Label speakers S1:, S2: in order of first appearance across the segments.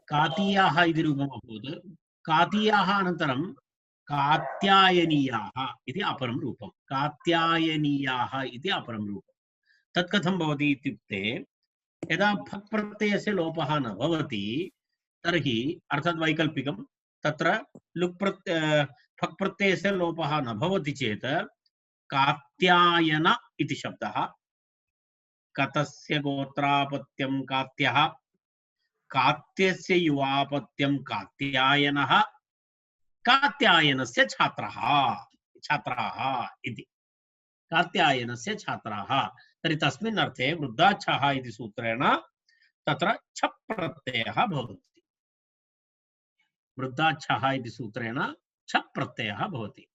S1: कातीयाः इति रूपम् अभूत्। कातीयाः अनन्तरं कात्यायनीयाः इति अपरं रूपं। कात्यायनीयाः इति अपरं रूपं। तत् कथं भवति इत्युक्ते यदा फक् प्रत्ययस्य लोपः न भवति तर्हि अर्थात् वैकल्पिकं तत्र फक् प्रत्ययस्य लोपः न भवति चेत् कात्यायन इति शब्दः कतस्य गोत्रापत्यं कात्यः कात्यस्य युवापत्यं कात्यायनः कात्यायनस्य छात्राः इति कात्यायनस्य छात्राः तर्हि तस्मिन् अर्थे वृद्धाच्छः इति सूत्रेण तत्र छप् प्रत्ययः भवति। वृद्धाच्छः इति सूत्रेण छप् प्रत्ययः भवति।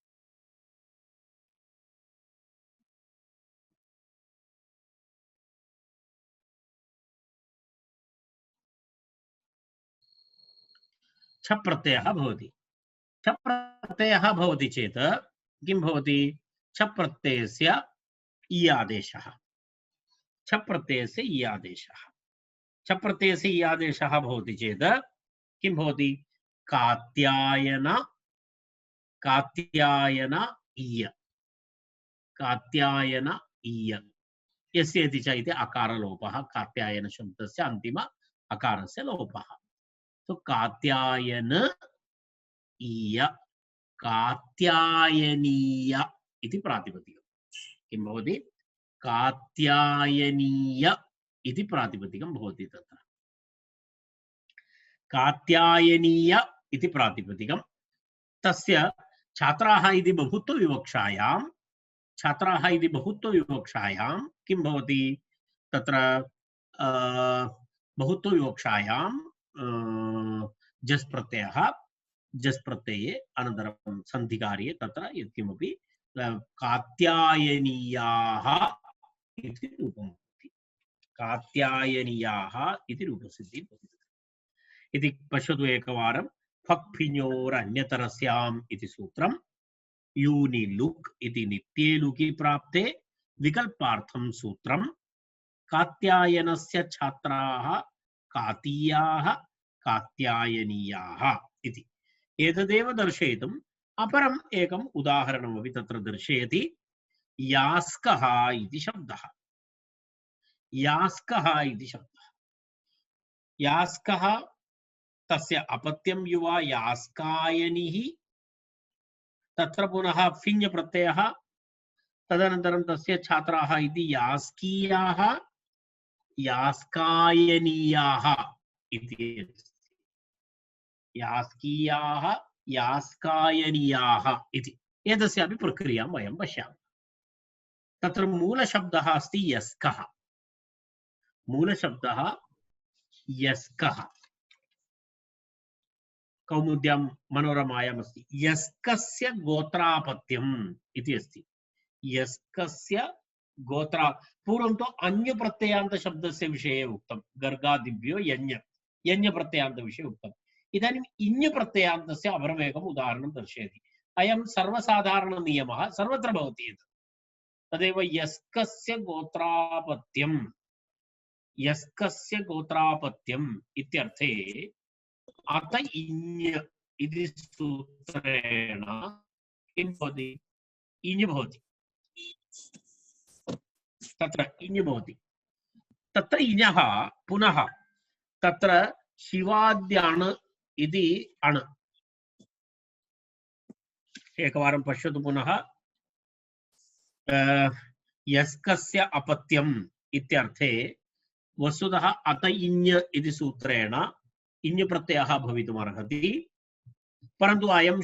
S1: छप् प्रत्ययः भवति। छप् प्रत्ययः भवति चेत् किं भवति? छप् प्रत्ययस्य इ आदेशः। छप् प्रत्ययस्य इ आदेशः। छप् प्रत्ययस्य इ आदेशः भवति चेत् किं भवति? कात्यायन कात्यायन इय कात्यायन इय यस्य इति च इति अकारलोपः कात्यायन शब्दस्य अन्तिम अकारस्य लोपः। तो कात्यायन इय कात्यायनीय इति प्रातिपदिकं। किं भवति? कात्यायनीय इति प्रातिपदिकं भवति। तत्र कात्यायनीय इति प्रातिपदिकं तस्य छात्राः इति बहुत्वविवक्षायां किं भवति? तत्र बहुत्वविवक्षायां जस् प्रत्ययः जस् प्रत्यये अनन्तरं सन्धिकार्ये तत्र यत्किमपि कात्यायनीयाः इति रूपं भवति। कात्यायनीयाः इति रूपसिद्धिः भवति। इति पश्यतु एकवारं। फक् फिञोरन्यतरस्याम् इति सूत्रं यूनि लुक् इति नित्ये लुकि प्राप्ते विकल्पार्थं सूत्रं कात्यायनस्य छात्राः कातीयाः कात्यायनीयाः इति। एतदेव दर्शयितुम् अपरम् एकम् उदाहरणमपि तत्र दर्शयति। यास्कः इति शब्दः। यास्कः इति शब्दः। यास्कः तस्य अपत्यं युवा यास्कायनिः तत्र पुनः फिञ् प्रत्ययः तदनन्तरं तस्य छात्राः इति यास्कीयाः यास्कायनीयाः इति। यास्कीयाः यास्कायनीयाः इति एतस्यापि प्रक्रियां वयं पश्यामः। तत्र मूलशब्दः अस्ति यस्कः। मूलशब्दः यस्कः कौमुद्यां मनोरमायाम् अस्ति। यस्कस्य गोत्रापत्यम् इति अस्ति। यस्कस्य गोत्रा पूर्वं तु अन्य प्रत्ययान्त शब्दस्य विषये उक्तं। गर्गादिभ्यो यञ् प्रत्ययान्त विषये उक्तम्। इदानीम् इञ् प्रत्ययान्तस्य अपरमेकम् उदाहरणं दर्शयति। अयं सर्वसाधारणनियमः सर्वत्र भवति। तदेव यस्कस्य गोत्रापत्यम् इत्यर्थे अत इञ् इति सूत्रेण किं भवति? इञ् भवति। तत्र इञ् भवति। तत्र इञः पुनः तत्र शिवाद्यण् इति अण्। एकवारं पश्यतु पुनः। यस्कस्य अपत्यम् इत्यर्थे वस्तुतः अत इञ् इति सूत्रेण इञ् प्रत्ययः भवितुमर्हति। परन्तु अयं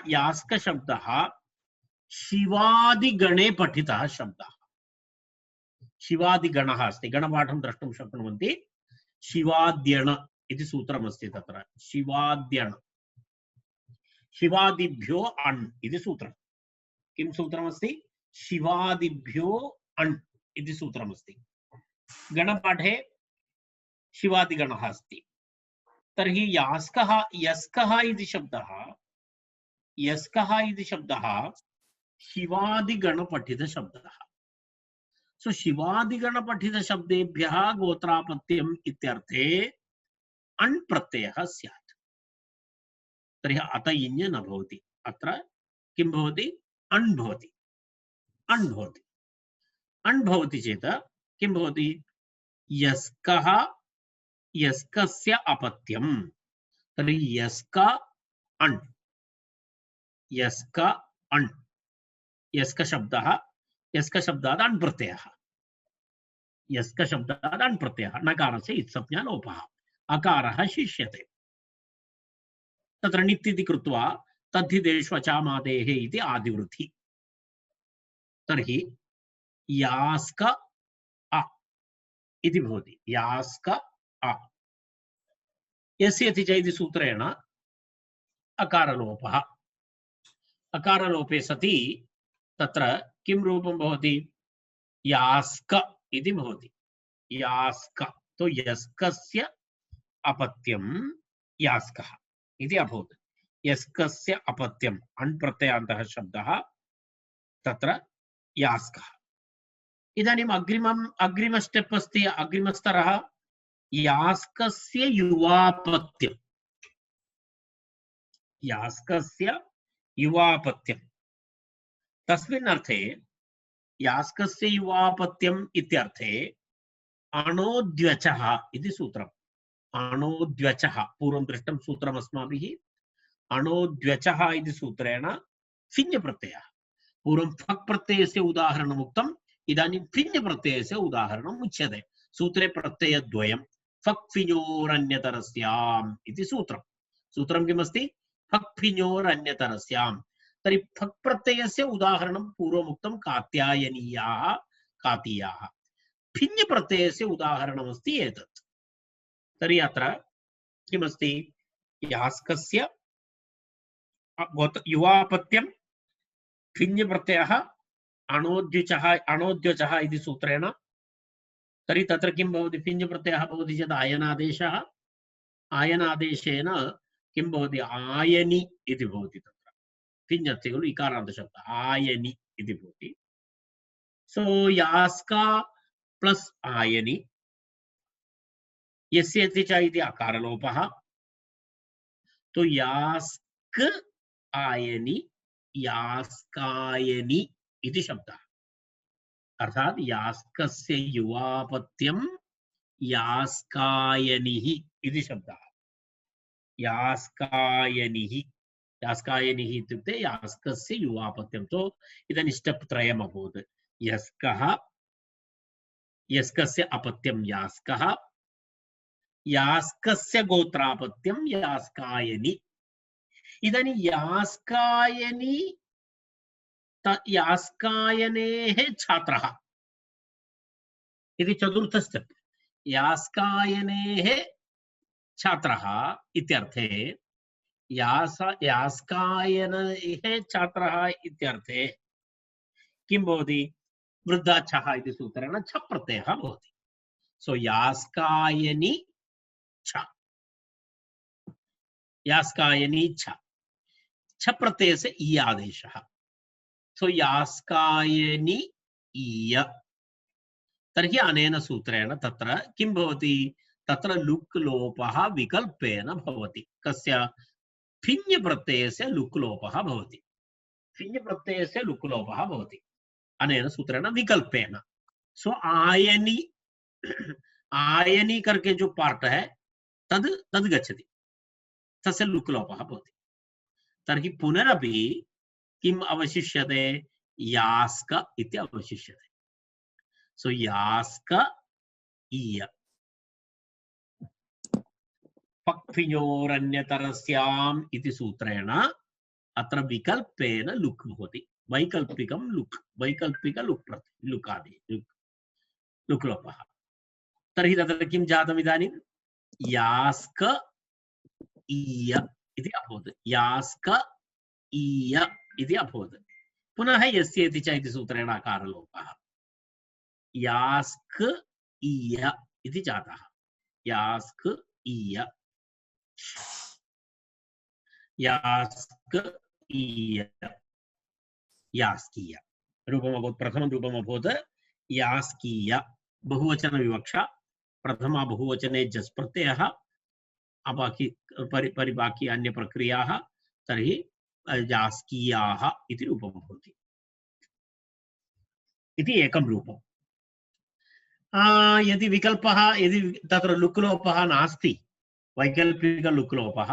S1: यास्कशब्दः शिवादिगणे पठितः शब्दः। शिवादिगणः अस्ति। गणपाठं द्रष्टुं शक्नुवन्ति। शिवाद्यण् इति सूत्रमस्ति तत्र। शिवाद्यण् शिवादिभ्यो अण् इति सूत्रं। किं सूत्रमस्ति? शिवादिभ्यो अण् इति सूत्रमस्ति। गणपाठे शिवादिगणः अस्ति। तर्हि यस्कः इति शब्दः शिवादिगणपठितशब्दः। सो शिवादिगणपठितशब्देभ्यः गोत्रापत्यम् इत्यर्थे अण् प्रत्ययः स्यात् तर्हि अत इञ् न भवति अत्र किं भवति अण् भवति अण् भवति अण् भवति चेत् किं भवति यस्कः यस्कस्य अपत्यं तर्हि यस्क अण् यस्क अण् यस्क शब्दात् अण् प्रत्ययः यस्क शब्दात् अण् प्रत्ययः नकारस्य इत्संज्ञा लोपः अकारः शिष्यते तत्र नित् इति कृत्वा तद्धिदेष्वचामादेः इति आदिवृद्धि तर्हि यास्क अ इति भवति यास्क अ यस्य इति च इति सूत्रेण अकारलोपः अकारलोपे सति तत्र किं रूपं भवति यास्क इति भवति यास्क तो यस्कस्य अपत्यं यास्कः इति अभवत् यस्कस्य अपत्यम् अण् प्रत्ययान्तः शब्दः तत्र यास्कः इदानीम् अग्रिम स्टेप् अस्ति अग्रिमस्तरः यास्कस्य युवापत्यं यास्कस्य युवापत्यं तस्मिन् अर्थे यास्कस्य युवापत्यम् इत्यर्थे अणोद्व्यचः इति सूत्रम् अणोद्व्यचः पूर्वं दृष्टं सूत्रम् अस्माभिः अणोद्व्यचः इति सूत्रेण फिञ् प्रत्ययः पूर्वं फक् प्रत्ययस्य उदाहरणम् उक्तम् इदानीं फिञ् प्रत्ययस्य उदाहरणम् उच्यते सूत्रे प्रत्ययद्वयं फक् फिञोरन्यतरस्याम् इति सूत्रं किमस्ति फक् फिञोरन्यतरस्याम् तर्हि फक् प्रत्ययस्य उदाहरणं पूर्वमुक्तं कात्यायनीयाः कातीयाः फिञ् प्रत्ययस्य उदाहरणमस्ति एतत् तर्हि अत्र किमस्ति यास्कस्य युवापत्यं फिञ् प्रत्ययः अणोद्व्यचः इति सूत्रेण तर्हि तत्र किं भवति फिञ् प्रत्ययः भवति चेत् आयनादेशः आयनादेशेन किं भवति आयनि इति भवति तत्र फिञ् अस्ति खलु इकारान्तशब्दः आयनि इति भवति सो यास्का प्लस् आयनि यस्य इति च इति अकारलोपः तो यास्क आयनि यास्कायनि इति शब्दः अर्थात यास्कस्य युवापत्यं यास्कायनिः इति शब्दः यास्कायनिः यास्कायनिः इत्युक्ते यास्कस्य युवापत्यं तो इदानीं स्टेप् त्रयम् अभवत् यस्कः यस्कस्य अपत्यं यास्कः यास्कस्य गोत्रापत्यं यास्कायनि इदानीं यास्कायनि यास्कायनेः छात्रः इति चतुर्थ स्टेप् यास्कायनेः छात्रः इत्यर्थे यास्कायनेः छात्रः इत्यर्थे किं भवति वृद्धाच्छः इति सूत्रेण छ प्रत्ययः भवति सो यास्कायनि छ यास्कायनि छ प्रत्ययस्य इ आदेशः सो यास्कायनि ईय तर्हि अनेन सूत्रेण तत्र किं भवति तत्र लुक् लोपः विकल्पेन भवति कस्य फिञ् प्रत्ययस्य लुक् लोपः भवति फिञ् प्रत्ययस्य लुक् लोपः भवति अनेन सूत्रेण विकल्पेन सो आयनि आयनि करके जो पार्ट है तद गच्छति तस्य लुक् लोपः भवति तर्हि पुनरपि किम् अवशिष्यते यास्क इति अवशिष्यते सो यास्क ईय पक्फिञोरन्यतरस्याम् इति सूत्रेण अत्र विकल्पेन लुक् भवति वैकल्पिकं लुक् वैकल्पिक लुक् लोपः तर्हि तत्र किं जातम् इदानीं यास्क ईय इति अभवत् यास्क ईय इति अभवत् पुनः यस्य इति च इति सूत्रेण अकारलोपः यास्क ईय इति जातः यास्क ईय यास्क ईय यास्कीय रूपम् अभवत् प्रथमं रूपम् अभवत् यास्कीय बहुवचन विवक्षा प्रथमा बहुवचने जस् प्रत्ययः बाकी परिबाकी अन्य प्रक्रियाः तर्हि यास्कीयाः इति रूपं भवति इति एकं रूपम्। यदि विकल्पः यदि तत्र लुक्लोपः नास्ति वैकल्पिक लुक्लोपः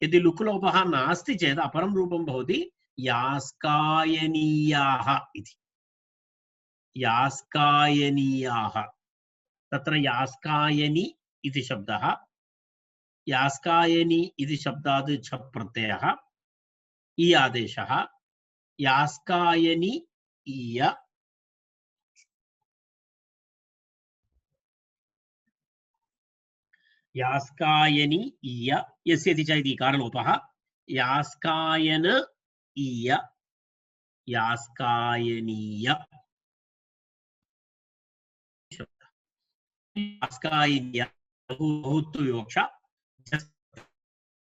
S1: यदि लुक्लोपः नास्ति चेत् अपरं रूपं भवति यास्कायनीयाः इति। यास्कायनीयाः तत्र यास्कायनी इति शब्दः यास्कायनी इति शब्दात् छप् प्रत्ययः इ आदेशः यास्कायनी इय यास्कायनी इय यस्य इति च इति इकारलोपः यास्कायन इय यास्कायनीय यास्कायनीय बहुत्वविवक्षा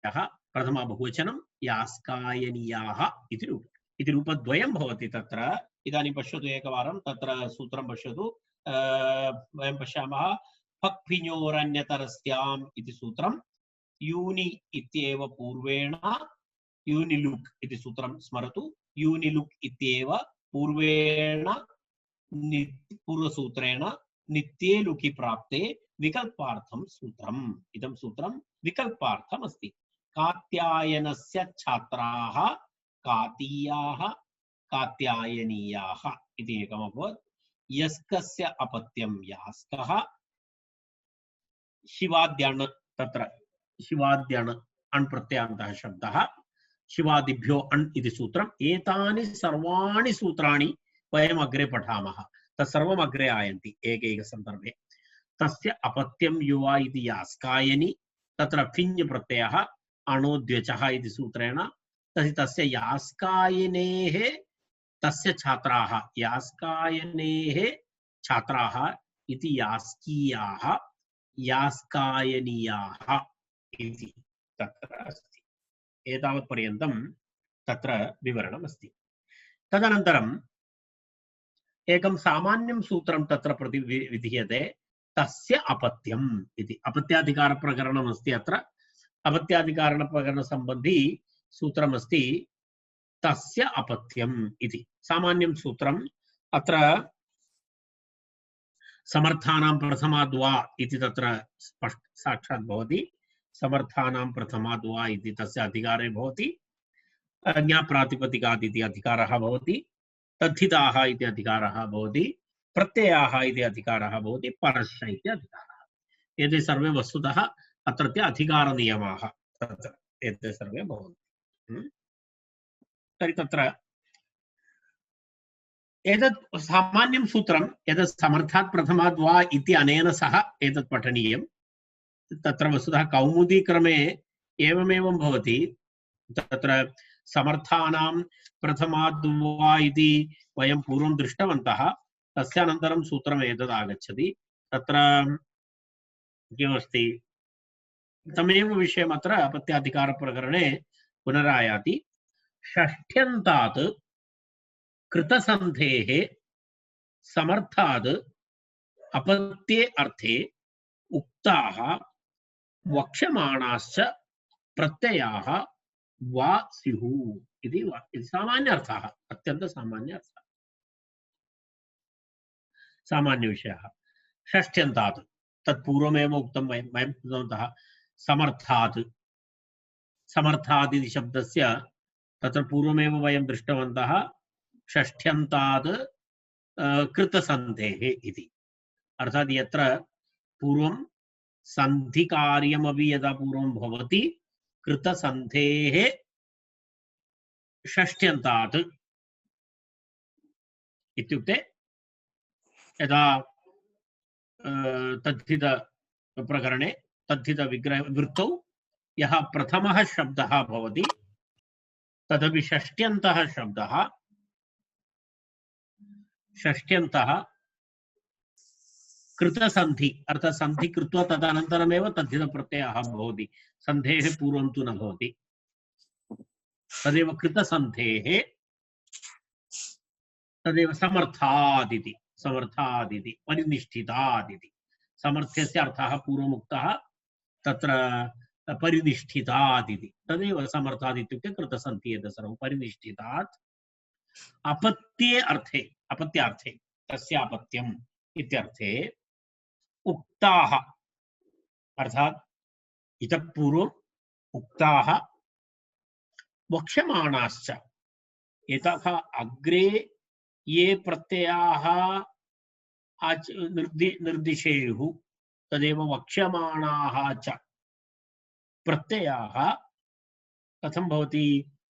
S1: प्रथमा बहुवचनं यास्कायनीयाः इति रूपम् इति रूपद्वयं भवति तत्र। इदानीं पश्यतु एकवारं तत्र सूत्रं पश्यतु वयं पश्यामः फक्-फिञोरन्यतरस्याम् इति सूत्रं यूनि इत्येव पूर्वेण यूनिलुक् इति सूत्रं स्मरतु। यूनिलुक् इत्येव पूर्वेण पूर्वसूत्रेण नित्ये लुकि प्राप्ते विकल्पार्थं सूत्रम्। इदं सूत्रं विकल्पार्थम् अस्ति। कात्यायनस्य छात्राः कातीयाः कात्यायनीयाः इति एकम् अभवत्। यस्कस्य अपत्यं यास्कः शिवाद्यण् तत्र शिवाद्यण् अण् प्रत्ययान्तः शब्दः शिवादिभ्यो अण् इति सूत्रम्। एतानि सर्वाणि सूत्राणि वयम् अग्रे पठामः तत्सर्वम् अग्रे आयन्ति एकैकसन्दर्भे। तस्य अपत्यं युवा इति यास्कायनि तत्र फिञ् प्रत्ययः अणोद्व्यचः इति सूत्रेण तस्य यास्कायनेः तस्य छात्राः यास्कायनेः छात्राः इति यास्कीयाः यास्कायनीयाः इति तत्र अस्ति। एतावत् पर्यन्तं तत्र विवरणम् अस्ति। तदनन्तरम् एकं सामान्यं सूत्रं तत्र प्रति विधीयते तस्य अपत्यम् इति। अपत्याधिकारप्रकरणम् अस्ति अत्र। अपत्याधिकारप्रकरणसम्बन्धी सूत्रमस्ति तस्य अपत्यम् इति सामान्यं सूत्रम्। अत्र समर्थानां प्रथमाद्वा इति तत्र साक्षात् भवति। समर्थानां प्रथमाद्वा इति तस्य अधिकारे भवति। ज्ञाप्रातिपदिकात् इति अधिकारः भवति। तद्धिताः इति अधिकारः भवति। प्रत्ययाः इति अधिकारः भवति। परश्च इति अधिकारः। एते सर्वे वस्तुतः अत्रत्य अधिकारनियमाः तत्र एते सर्वे भवन्ति। तर्हि तत्र एतत् सामान्यं सूत्रं यत् समर्थात् प्रथमात् वा इति अनेन सह एतत् पठनीयं। तत्र वस्तुतः कौमुदीक्रमे एवमेवं भवति। तत्र समर्थानां प्रथमात् वा इति वयं पूर्वं दृष्टवन्तः। तस्य अनन्तरं सूत्रम् एतत् आगच्छति। तत्र किमस्ति तमेव विषयम् अत्र अपत्याधिकारप्रकरणे पुनरायाति। षष्ठ्यन्तात् कृतसन्धेः समर्थाद् अपत्ये अर्थे उक्ताः वक्ष्यमाणाश्च प्रत्ययाः वा स्युः इति सामान्य अर्थः। अत्यन्त सामान्य अर्थः सामान्य विषयः। षष्ठ्यन्तात् तत्पूर्वमेव उक्तं वयं कृतवन्तः। समर्थात् समर्थात् इति शब्दस्य तत्र पूर्वमेव वयं दृष्टवन्तः। षष्ठ्यन्तात् कृतसन्धेः इति अर्थात् यत्र पूर्वं सन्धिकार्यमपि यदा पूर्वं भवति कृतसन्धेः षष्ठ्यन्तात् इत्युक्ते यदा तद्धितप्रकरणे तद्धितविग्रहवृत्तौ यः प्रथमः शब्दः भवति तदपि षष्ठ्यन्तः शब्दः षष्ठ्यन्तः कृतसन्धि अर्थात् सन्धि कृत्वा तदनन्तरमेव तद्धितप्रत्ययः भवति। सन्धेः पूर्वं तु न भवति। तदेव कृतसन्धेः तदेव समर्थादिति समर्थादिति परिनिष्ठितादिति। समर्थ्यस्य अर्थः पूर्वमुक्तः। तत्र परिनिष्ठितात् इति तदेव समर्थात् इत्युक्ते कृतसन्ति एतत् सर्वं परिनिष्ठितात् अपत्ये अर्थे अपत्यार्थे तस्य अपत्यम् इत्यर्थे उक्ताः अर्थात् इतः पूर्वम् उक्ताः वक्ष्यमाणाश्च यतः अग्रे ये प्रत्ययाः निर्दिशेयुः तदेव वक्ष्यमाणाः च प्रत्ययाः कथं भवति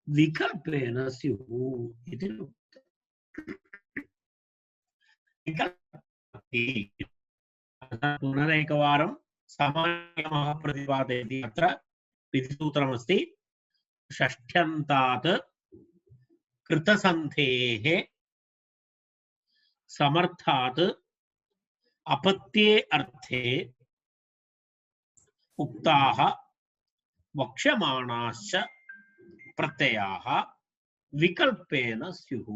S1: विकल्पेन स्युः इति पुनरेकवारं सामान्यनियमः प्रतिपादयति अत्र विधिसूत्रमस्ति षष्ठ्यन्तात् कृतसन्धेः समर्थात् अपत्ये अर्थे उक्ताः वक्ष्यमाणाश्च प्रत्ययाः विकल्पेन स्युः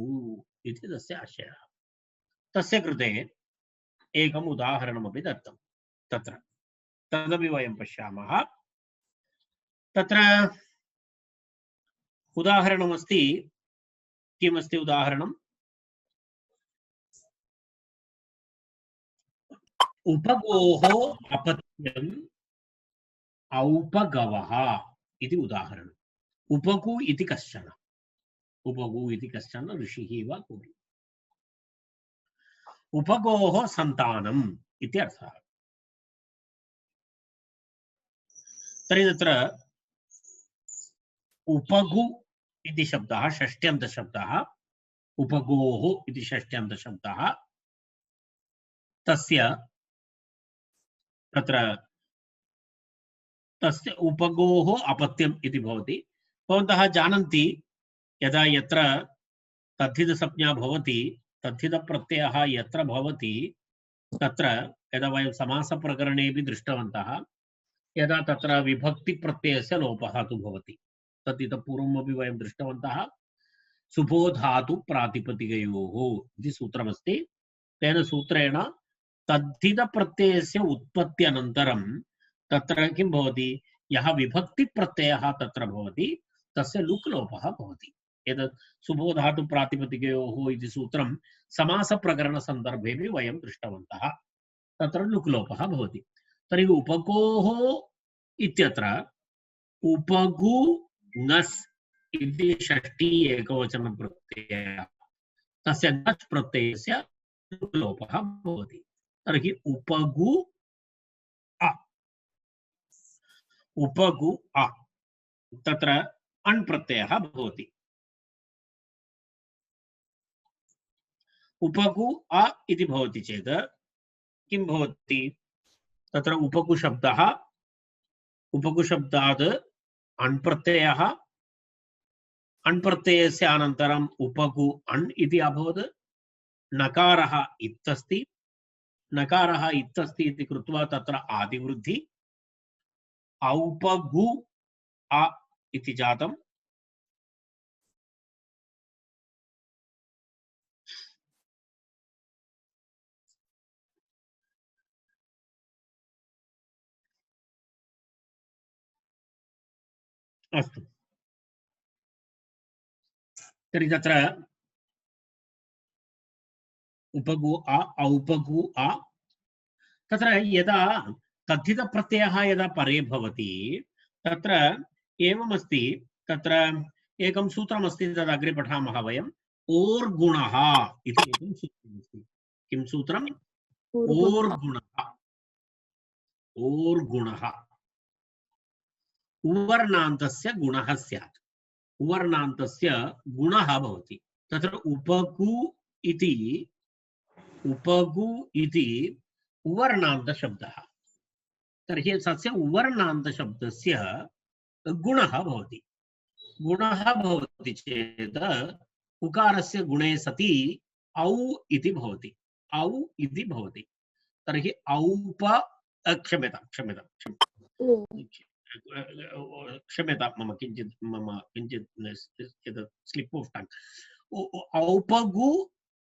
S1: इति तस्य आशयः। तस्य कृते एकम् उदाहरणमपि दत्तं तत्र तदपि वयं पश्यामः। तत्र उदाहरणमस्ति किमस्ति उदाहरणम् उपगोः अपत्यम् औपगवः इति उदाहरणम्। उपगु इति कश्चन ऋषिः वा कोऽपि उपगोः सन्तानम् इति अर्थः। तर्हि तत्र उपगु इति शब्दः षष्ट्यन्तशब्दः उपगोः इति षष्ट्यन्तशब्दः तस्य तत्र तस्य उपगोः अपत्यम् इति भवति। भवन्तः जानन्ति यदा यत्र तद्धितसंज्ञा भवति तद्धितप्रत्ययः यत्र भवति तत्र यदा वयं समासप्रकरणेऽपि दृष्टवन्तः यदा तत्र विभक्तिप्रत्ययस्य लोपः तु भवति तत् इतः पूर्वमपि वयं दृष्टवन्तः सुबो धातु प्रातिपदिकयोः इति सूत्रमस्ति। तेन सूत्रेण तद्धितप्रत्ययस्य उत्पत्त्यनन्तरं तत्र किं भवति यः विभक्तिप्रत्ययः तत्र भवति तस्य लुक् लोपः भवति। एतत् सुबो धातु प्रातिपदिकयोः इति सूत्रं समासप्रकरणसन्दर्भेपि वयं दृष्टवन्तः तत्र लुक् लोपः भवति। तर्हि उपगोः इत्यत्र उपगु ङस् इति षष्ठी एकवचनप्रत्ययः तस्य ङस् प्रत्ययस्य लुक् लोपः भवति। तर्हि उपगु अ तत्र अण् प्रत्ययः भवति। उपगु अ इति भवति चेत् किं भवति तत्र उपगु शब्दः उपगु शब्दात् अण् प्रत्ययः अण् प्रत्ययस्य अनन्तरम् उपगु अण् इति अभवत्। नकारः इत्यस्ति इति कृत्वा तत्र आदिवृद्धि औपगु अ इति जातम्। अस्तु तर्हि तत्र उपगु अ औपगु अ तत्र यदा तद्धितप्रत्ययः यदा परे भवति तत्र एवमस्ति तत्र एकं सूत्रमस्ति तद् अग्रे पठामः वयम् ओर्गुणः इति एकं सूत्रमस्ति। किं सूत्रम् ओर्गुणः उवर्णान्तस्य गुणः स्यात् उवर्णान्तस्य गुणः भवति। तत्र उपगु इति उवर्णान्तशब्दः तर्हि तस्य उवर्णान्तशब्दस्य गुणः भवति। गुणः भवति चेत् उकारस्य गुणे सति औ इति भवति तर्हि औप क्षम्यतां मम किञ्चित् स्लिप् आफ् टङ्ग्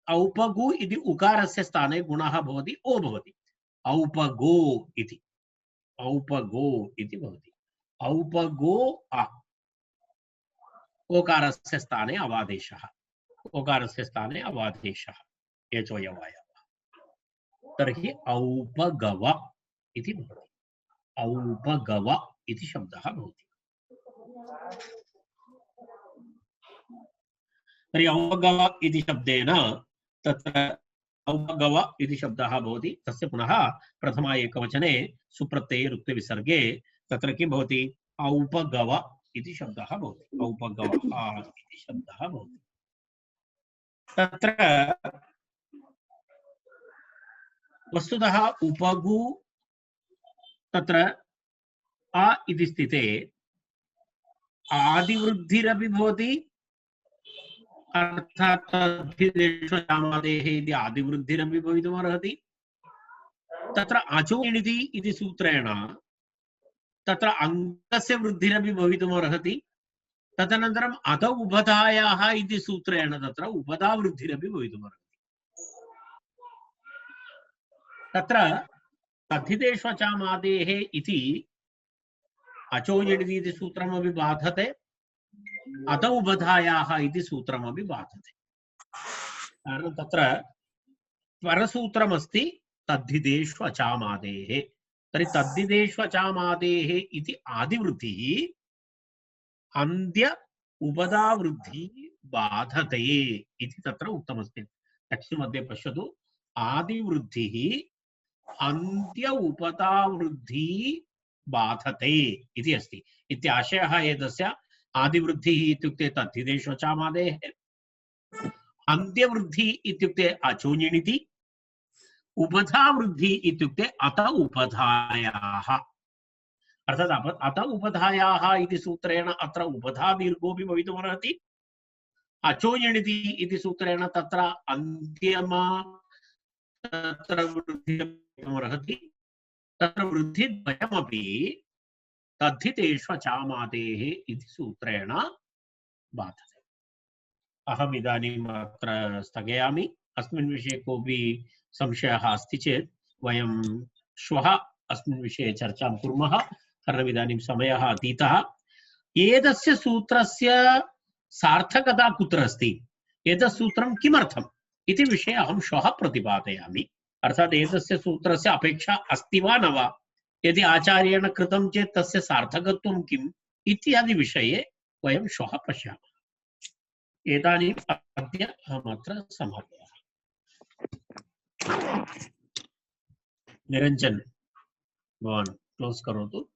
S1: औपगु इति उकारस्य स्थाने गुणः भवति ओ भवति औपगो इति भवति। औपगो अ ओकारस्य स्थाने अवादेशः ओकारस्य स्थाने अवादेशः एचोयवायवः तर्हि औपगव इति भवति औपगव इति शब्दः भवति तर्हि औपगव इति शब्देन तत्र औपगव इति शब्दः भवति तस्य पुनः प्रथमा एकवचने सुप्रत्यये रुक्ते विसर्गे तत्र किं भवति औपगव इति शब्दः भवति औपगवः इति शब्दः भवति तत्र वस्तुतः उपगु तत्र आ इति स्थिते आदिवृद्धिरपि भवति अर्थात् तद्धिदेशयामादेः इति आदिवृद्धिरपि भवितुमर्हति तत्र अचोनिति इति सूत्रेण तत्र अङ्गस्य वृद्धिरपि भवितुमर्हति तदनन्तरम् अत उपधायाः इति सूत्रेण तत्र उपधावृद्धिरपि भवितुमर्हति तत्र तद्धिदेशचामादेः इति अचोनिति इति सूत्रमपि बाधते अत उपधायाः इति सूत्रमपि बाधते कारणं तत्र परसूत्रमस्ति तद्धिदेष्वचामादेः तर्हि तद्धिदेष्वचामादेः इति आदिवृद्धिः अन्त्य उपधावृद्धिः बाधते इति तत्र उक्तमस्ति टेक्स्ट् मध्ये पश्यतु आदिवृद्धिः अन्त्य उपधावृद्धिः बाधते इति अस्ति इत्याशयः एतस्य आदिवृद्धिः इत्युक्ते तद्धिदेष्वचामादेः अन्त्यवृद्धि इत्युक्ते अचोनिति उपधावृद्धि इत्युक्ते अत उपधायाः अर्थात् अत उपधायाः इति सूत्रेण अत्र उपधा दीर्घोऽपि भवितुमर्हति अचोनिति इति सूत्रेण तत्र अन्त्यमा तत्र वृद्धिर्भवितुमर्हति तत्र वृद्धिद्वयमपि तद्धितेष्वचामादेः इति सूत्रेण बाधते अहम् इदानीम् अत्र स्थगयामि अस्मिन् विषये कोऽपि संशयः अस्ति चेत् वयं श्वः अस्मिन् विषये चर्चां कुर्मः कारणम् इदानीं समयः अतीतः एतस्य सूत्रस्य सार्थकता कुत्र अस्ति एतत् सूत्रं किमर्थम् इति विषये अहं श्वः प्रतिपादयामि अर्थात् एतस्य सूत्रस्य अपेक्षा अस्ति वा न वा यदि आचार्येण कृतं चेत् तस्य सार्थकत्वं किम् इत्यादि विषये वयं श्वः पश्यामः एतानीम् अद्य अहमत्र समापयामि निरञ्जन भवान् क्लोस् करोतु